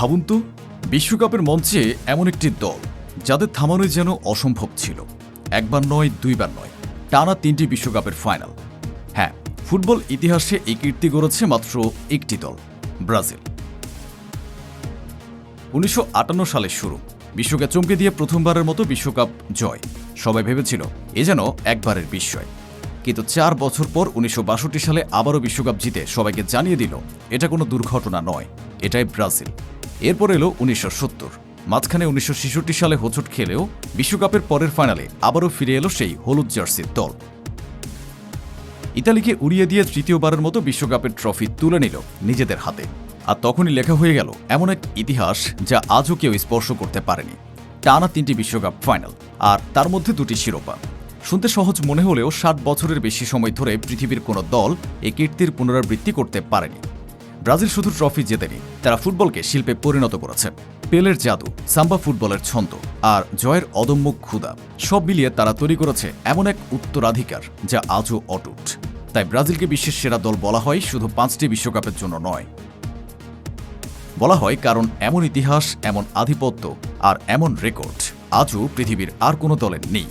ভাবুন তো, বিশ্বকাপের মঞ্চে এমন একটি দল যাদের থামানো যেন অসম্ভব ছিল। একবার নয়, দুইবার নয়, টানা 3টি বিশ্বকাপের ফাইনাল। হ্যাঁ, ফুটবল ইতিহাসে এই কীর্তি গড়েছে মাত্র একটি দল, ব্রাজিল। 1958 সালের শুরু, বিশ্বকে চমকে দিয়ে প্রথমবারের মতো বিশ্বকাপ জয়। সবাই ভেবেছিল এ যেন একবারের বিস্ময়। কিন্তু 4 বছর পর 1962 সালে আবারও বিশ্বকাপ জিতে সবাইকে জানিয়ে দিল এটা কোনো দুর্ঘটনা নয়, এটাই ব্রাজিল। এরপর এলো 1970, মাঝখানে 1966 সালে হোঁচট খেলেও বিশ্বকাপের পরের ফাইনালে আবারও ফিরে এলো সেই হলুদ জার্সির দল। ইতালিকে উড়িয়ে দিয়ে তৃতীয়বারের মতো বিশ্বকাপের ট্রফি তুলে নিল নিজেদের হাতে। আর তখনই লেখা হয়ে গেল এমন এক ইতিহাস যা আজও কেউ স্পর্শ করতে পারেনি। টানা 3টি বিশ্বকাপ ফাইনাল, আর তার মধ্যে 2টি শিরোপা। শুনতে সহজ মনে হলেও 60 বছরের বেশি সময় ধরে পৃথিবীর কোনো দল এই কীর্তির পুনরাবৃত্তি করতে পারেনি। ব্রাজিল শুধু ট্রফি জেতেনি, তারা ফুটবলকে শিল্পে পরিণত করেছে। পেলের জাদু, সাম্বা ফুটবলের ছন্দ আর জয়ের অদম্য ক্ষুধা সব মিলিয়ে তারা তৈরি করেছে এমন এক উত্তরাধিকার যা আজও অটুট। তাই ব্রাজিলকে বিশ্বের সেরা দল বলা হয় শুধু 5টি বিশ্বকাপের জন্য নয়, বলা হয় কারণ এমন ইতিহাস, এমন আধিপত্য আর এমন রেকর্ড আজও পৃথিবীর আর কোনো দলের নেই।